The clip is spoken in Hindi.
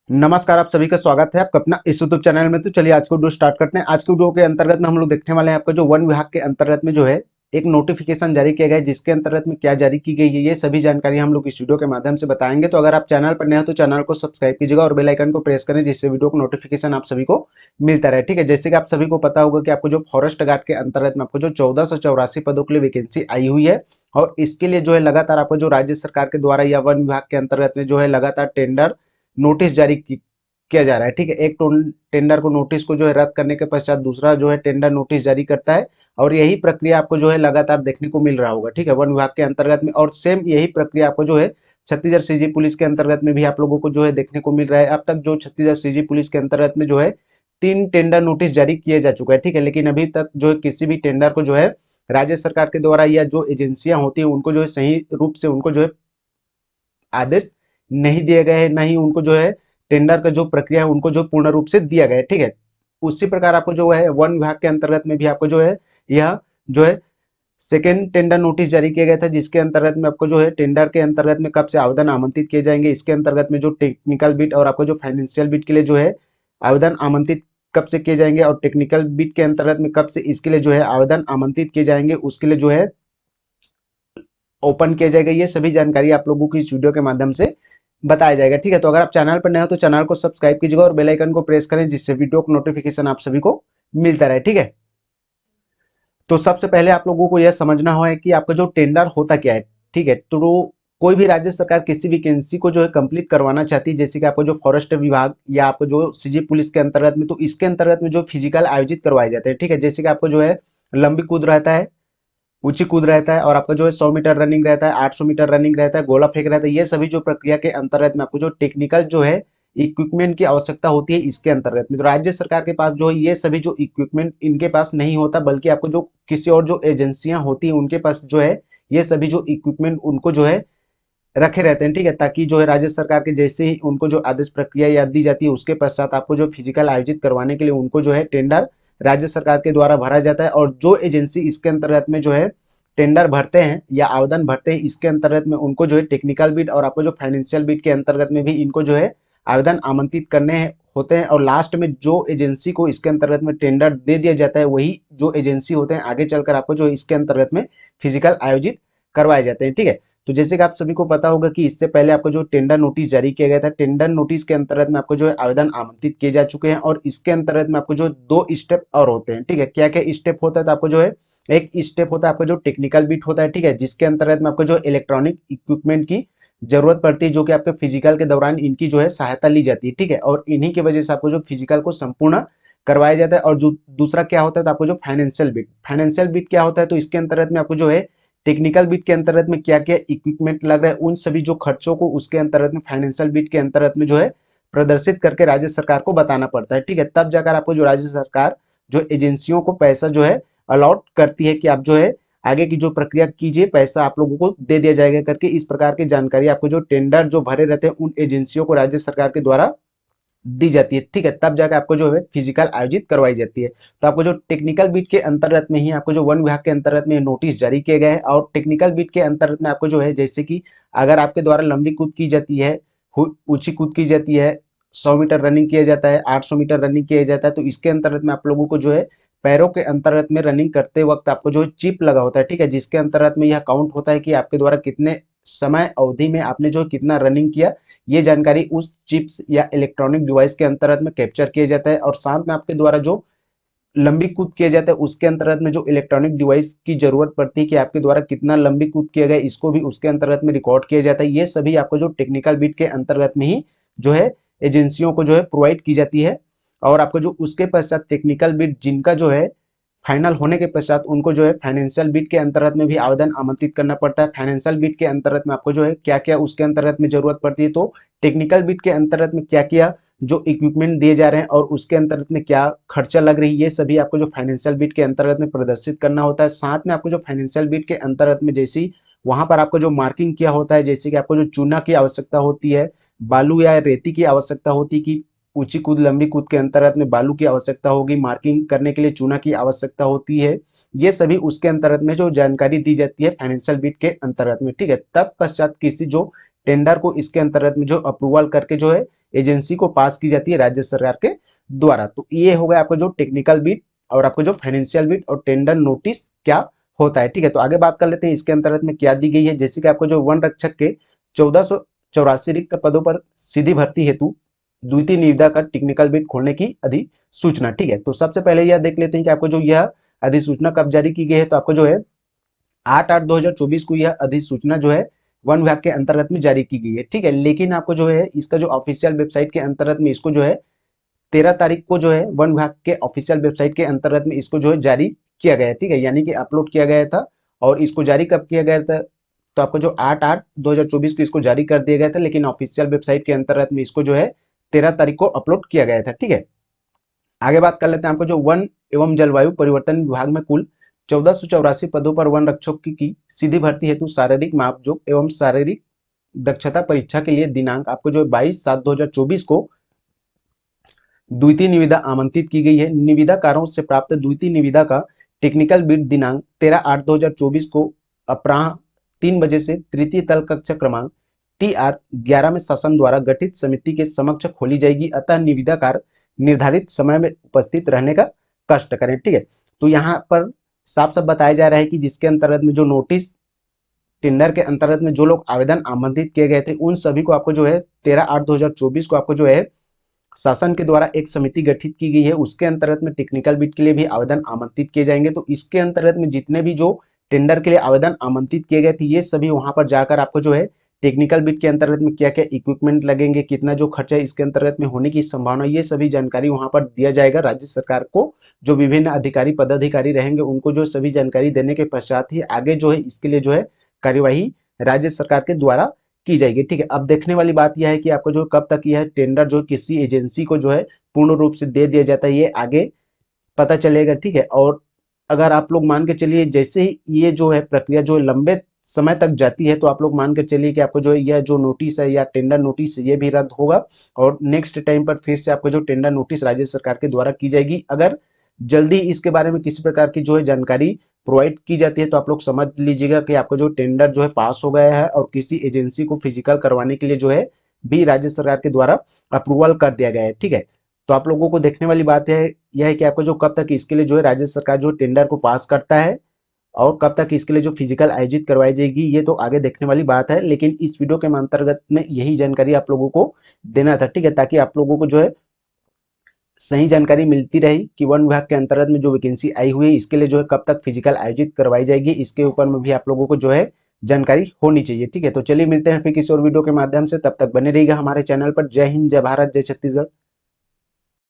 नमस्कार, आप सभी का स्वागत है आपका अपना इस यूट्यूब चैनल में। तो चलिए आज को वीडियो स्टार्ट करते हैं। आज के वीडियो के अंतर्गत में हम लोग देखने वाले हैं आपका जो वन विभाग के अंतर्गत में जो है एक नोटिफिकेशन जारी किया गया है, जिसके अंतर्गत में क्या जारी की गई है ये सभी जानकारी हम लोग इस वीडियो के माध्यम से बताएंगे। तो अगर आप चैनल पर नए हो तो चैनल को सब्सक्राइब कीजिएगा और बेल आइकन को प्रेस करें, जिससे वीडियो को नोटिफिकेशन आप सभी को मिलता रहे। ठीक है, जैसे कि आप सभी को पता होगा कि आपको जो फॉरेस्ट गार्ड के अंतर्गत में आपको जो 1484 पदों के लिए वैकेंसी आई हुई है, और इसके लिए जो है लगातार आपको जो राज्य सरकार के द्वारा या वन विभाग के अंतर्गत में जो है लगातार टेंडर नोटिस जारी किया जा रहा है। ठीक है, एक टेंडर को नोटिस को जो है रद्द करने के पश्चात दूसरा जो है टेंडर नोटिस जारी करता है, और यही प्रक्रिया आपको जो है लगातार देखने को मिल रहा होगा। ठीक है, वन विभाग के अंतर्गत में, और सेम यही प्रक्रिया आपको जो है छत्तीसगढ़ सीजी पुलिस के अंतर्गत में भी आप लोगों को जो है देखने को मिल रहा है। अब तक जो छत्तीसगढ़ सीजी पुलिस के अंतर्गत में जो है 3 टेंडर नोटिस जारी किए जा चुका है। ठीक है, लेकिन अभी तक जो है किसी भी टेंडर को जो है राज्य सरकार के द्वारा या जो एजेंसियां होती है उनको जो है सही रूप से उनको जो है आदेश नहीं दिए गए हैं, ना ही उनको जो है टेंडर का जो प्रक्रिया है उनको जो पूर्ण रूप से दिया गया है। ठीक है, उसी प्रकार आपको जो है वन विभाग के अंतर्गत में भी आपको जो है यह जो है सेकेंड टेंडर नोटिस जारी किया गया था, जिसके अंतर्गत में आपको जो है टेंडर के अंतर्गत में कब से आवेदन आमंत्रित किए जाएंगे, इसके अंतर्गत में जो टेक्निकल बिट और आपको जो फाइनेंशियल बिट के लिए जो है आवेदन आमंत्रित कब से किए जाएंगे, और टेक्निकल बिट के अंतर्गत में कब से इसके लिए जो है आवेदन आमंत्रित किए जाएंगे, उसके लिए जो है ओपन किया जाएगा, ये सभी जानकारी आप लोगों को इस वीडियो के माध्यम से बताया जाएगा। ठीक है, तो अगर आप चैनल पर नए हो तो चैनल को सब्सक्राइब कीजिएगा और बेल आइकन को प्रेस करें, जिससे वीडियो को नोटिफिकेशन आप सभी को मिलता रहे। ठीक है, तो सबसे पहले आप लोगों को यह समझना है कि आपका जो टेंडर होता क्या है। ठीक है, तो कोई भी राज्य सरकार किसी वैकेंसी को जो है कंप्लीट करवाना चाहती है, जैसे कि आपको जो फॉरेस्ट विभाग या आपको जो सीजी पुलिस के अंतर्गत में, तो इसके अंतर्गत में जो फिजिकल आयोजित करवाए जाते हैं। ठीक है, जैसे कि आपको जो है लंबी कूद रहता है, ऊंची कूद रहता है, और आपका जो है 100 मीटर रनिंग रहता है, 800 मीटर रनिंग रहता है, गोला फेंक रहता है, ये सभी जो प्रक्रिया के अंतर्गत में आपको जो टेक्निकल जो है इक्विपमेंट की आवश्यकता होती है इसके अंतर्गत में, तो राज्य सरकार के पास जो है ये सभी जो इक्विपमेंट इनके पास नहीं होता, बल्कि आपको जो किसी और जो एजेंसियां होती हैं उनके पास जो है ये सभी जो इक्विपमेंट उनको जो है रखे रहते हैं। ठीक है, ताकि जो है राज्य सरकार के जैसे ही उनको जो आदेश प्रक्रिया याद दी जाती है उसके पश्चात आपको जो फिजिकल आयोजित करवाने के लिए उनको जो है टेंडर राज्य सरकार के द्वारा भरा जाता है, और जो एजेंसी इसके अंतर्गत में जो है टेंडर भरते हैं या आवेदन भरते हैं इसके अंतर्गत में उनको जो है टेक्निकल बिड और आपको जो फाइनेंशियल बिड के अंतर्गत में भी इनको जो है आवेदन आमंत्रित करने होते हैं, और लास्ट में जो एजेंसी को इसके अंतर्गत में टेंडर दे दिया जाता है वही जो एजेंसी होते हैं आगे चलकर आपको जो इसके अंतर्गत में फिजिकल आयोजित करवाए जाते हैं। ठीक है, तो जैसे कि आप सभी को पता होगा कि इससे पहले आपको जो टेंडर नोटिस जारी किया गया था, टेंडर नोटिस के अंतर्गत में आपको जो है आवेदन आमंत्रित किए जा चुके हैं, और इसके अंतर्गत में आपको जो 2 स्टेप और होते हैं। ठीक है, क्या क्या स्टेप होता है, तो आपको जो है एक स्टेप होता है आपका जो टेक्निकल बिट होता है। ठीक है, जिसके अंतर्गत में आपको जो इलेक्ट्रॉनिक इक्विपमेंट की जरूरत पड़ती है, जो कि आपके फिजिकल के दौरान इनकी जो है सहायता ली जाती है। ठीक है, और इन्हीं की वजह से आपको जो फिजिकल को संपूर्ण करवाया जाता है। और जो दूसरा क्या होता है, तो आपको जो फाइनेंशियल बिट क्या होता है, तो इसके अंतर्गत में आपको जो है टेक्निकल बिट के अंतर्गत में क्या क्या इक्विपमेंट लग रहा है उन सभी जो खर्चों को उसके अंतर्गत में फाइनेंशियल बिट के अंतर्गत में जो है प्रदर्शित करके राज्य सरकार को बताना पड़ता है। ठीक है, तब जाकर आपको जो राज्य सरकार जो एजेंसियों को पैसा जो है अलॉट करती है कि आप जो है आगे की जो प्रक्रिया कीजिए, पैसा आप लोगों को दे दिया जाएगा करके, इस प्रकार की जानकारी आपको जो टेंडर जो भरे रहते हैं उन एजेंसियों को राज्य सरकार के द्वारा दी जाती है। ठीक है, तब जाकर आपको जो है फिजिकल आयोजित करवाई जाती है। तो आपको जो टेक्निकल बिट के अंतर्गत में ही आपको जो वन विभाग के अंतर्गत में नोटिस जारी किए गए हैं, और टेक्निकल बिट के अंतर्गत में आपको जो है जैसे कि अगर आपके द्वारा लंबी कूद की जाती है, ऊंची कूद की जाती है, 100 मीटर रनिंग किया जाता है, 800 मीटर रनिंग किया जाता है, तो इसके अंतर्गत में आप लोगों को जो है पैरों के अंतर्गत में रनिंग करते वक्त आपको जो चिप लगा होता है। ठीक है, जिसके अंतर्गत में यह काउंट होता है कि आपके द्वारा कितने समय अवधि में आपने जो कितना रनिंग किया, ये जानकारी उस चिप्स या इलेक्ट्रॉनिक डिवाइस के अंतर्गत में कैप्चर किया जाता है। और साथ में आपके द्वारा जो लंबी कूद किया जाता है उसके अंतर्गत में जो इलेक्ट्रॉनिक डिवाइस की जरूरत पड़ती है कि आपके द्वारा कितना लंबी कूद किया गया, इसको भी उसके अंतर्गत में रिकॉर्ड किया जाता है। ये सभी आपको जो टेक्निकल बिट के अंतर्गत में ही जो है एजेंसियों को जो है प्रोवाइड की जाती है। और आपको जो उसके पश्चात टेक्निकल बिट जिनका जो है फाइनल होने के पश्चात उनको जो है फाइनेंशियल बिट के अंतर्गत में भी आवेदन आमंत्रित करना पड़ता है। फाइनेंशियल बिट के अंतर्गत में आपको जो है क्या क्या उसके अंतर्गत में जरूरत पड़ती है, तो टेक्निकल बिट के अंतर्गत में क्या क्या जो इक्विपमेंट दिए जा रहे हैं और उसके अंतर्गत में क्या खर्चा लग रही है, ये सभी आपको जो फाइनेंशियल बिट के अंतर्गत में प्रदर्शित करना होता है। साथ में आपको जो फाइनेंशियल बिट के अंतर्गत में जैसी वहां पर आपको जो मार्किंग किया होता है, जैसे कि आपको जो चूना की आवश्यकता होती है, बालू या रेती की आवश्यकता होती है, कि ऊंची कूद लंबी कूद के अंतर्गत में बालू की आवश्यकता होगी, मार्किंग करने के लिए चूना की आवश्यकता होती है, ये सभी उसके अंतर्गत में जो जानकारी दी जाती है फाइनेंशियल बिट के अंतर्गत में। ठीक है, तब पश्चात किसी जो टेंडर को इसके अंतर्गत में जो अप्रूवल करके जो है एजेंसी को पास की जाती है राज्य सरकार के द्वारा। तो ये हो गया आपका जो टेक्निकल बिड और आपको जो फाइनेंशियल बिड और टेंडर नोटिस क्या होता है। ठीक है, तो आगे बात कर लेते हैं इसके अंतर्गत में क्या दी गई है। जैसे कि आपको जो वन रक्षक के 1484 रिक्त पदों पर सीधी भर्ती हेतु द्वितीय निविदा का टेक्निकल बिड खोलने की अधिसूचना। ठीक है, तो सबसे पहले यह देख लेते हैं कि आपको जो यह अधिसूचना कब जारी की गई है। तो आपको जो है 8/8/2024 को यह अधिसूचना जो है वन विभाग के अंतर्गत में जारी की गई है। ठीक है, लेकिन आपको जो है इसका जो ऑफिशियल वेबसाइट के अंतर्गत में इसको जो है 13 तारीख को जो है वन विभाग के ऑफिशियल वेबसाइट के अंतर्गत में इसको जो है जारी किया गया है। ठीक है, यानी कि अपलोड किया गया था। और इसको जारी कब किया गया था, तो आपको जो 8/8/2024 को इसको जारी कर दिया गया था, लेकिन ऑफिशियल वेबसाइट के अंतर्गत में इसको जो है 13 तारीख को अपलोड किया गया था। ठीक है, आगे बात कर लेते हैं। आपको जो वन एवं जलवायु परिवर्तन विभाग में कुल 1484 पदों पर वन रक्षक की सीधी भर्ती हेतु शारीरिक मापजोक एवं शारीरिक दक्षता परीक्षा के लिए दिनांक आपको जो 22/7/2024 को द्वितीय निविदा आमंत्रित की गई है। निविदाकारों से प्राप्त द्वितीय निविदा का टेक्निकल बिड दिनांक 13/8/2024 को अपराह 3 बजे से तृतीय तल कक्षा क्रमांक TR11 में शासन द्वारा गठित समिति के समक्ष खोली जाएगी। अतः निविदाकार निर्धारित समय में उपस्थित रहने का कष्ट करें। ठीक है, तो यहाँ पर साफ साफ बताया जा रहा है कि जिसके अंतर्गत में जो नोटिस टेंडर के अंतर्गत में जो लोग आवेदन आमंत्रित किए गए थे उन सभी को आपको जो है 13/8/2024 को आपको जो है शासन के द्वारा एक समिति गठित की गई है। उसके अंतर्गत में टेक्निकल बिड के लिए भी आवेदन आमंत्रित किए जाएंगे। तो इसके अंतर्गत में जितने भी जो टेंडर के लिए आवेदन आमंत्रित किए गए थे ये सभी वहां पर जाकर आपको जो है टेक्निकल बिड के अंतर्गत में क्या क्या इक्विपमेंट लगेंगे, कितना जो खर्चा इसके अंतर्गत में होने की संभावना, ये सभी जानकारी वहां पर दिया जाएगा राज्य सरकार को। जो विभिन्न अधिकारी पदाधिकारी रहेंगे उनको जो सभी जानकारी देने के पश्चात ही आगे जो है इसके लिए जो है कार्यवाही राज्य सरकार के द्वारा की जाएगी। ठीक है, अब देखने वाली बात यह है कि आपको जो कब तक यह टेंडर जो किसी एजेंसी को जो है पूर्ण रूप से दे दिया जाता है ये आगे पता चलेगा। ठीक है, और अगर आप लोग मान के चलिए जैसे ही ये जो है प्रक्रिया जो लंबे समय तक जाती है तो आप लोग मान के चलिए कि आपको जो है यह जो नोटिस है या टेंडर नोटिस ये भी रद्द होगा और नेक्स्ट टाइम पर फिर से आपको जो टेंडर नोटिस राज्य सरकार के द्वारा की जाएगी। अगर जल्दी इसके बारे में किसी प्रकार की जो है जानकारी प्रोवाइड की जाती है तो आप लोग समझ लीजिएगा कि आपको जो टेंडर जो है पास हो गया है और किसी एजेंसी को फिजिकल करवाने के लिए जो है भी राज्य सरकार के द्वारा अप्रूवल कर दिया गया है। ठीक है, तो आप लोगों को देखने वाली बात है यह है कि आपको जो कब तक इसके लिए जो है राज्य सरकार जो टेंडर को पास करता है और कब तक इसके लिए जो फिजिकल आयोजित करवाई जाएगी ये तो आगे देखने वाली बात है। लेकिन इस वीडियो के अंतर्गत में यही जानकारी आप लोगों को देना था। ठीक है, ताकि आप लोगों को जो है सही जानकारी मिलती रही कि वन विभाग के अंतर्गत में जो वैकेंसी आई हुई है इसके लिए जो है कब तक फिजिकल आयोजित करवाई जाएगी, इसके ऊपर में भी आप लोगों को जो है जानकारी होनी चाहिए। ठीक है, तो चलिए मिलते हैं फिर किसी और वीडियो के माध्यम से, तब तक बने रहिएगा हमारे चैनल पर। जय हिंद, जय भारत, जय छत्तीसगढ़।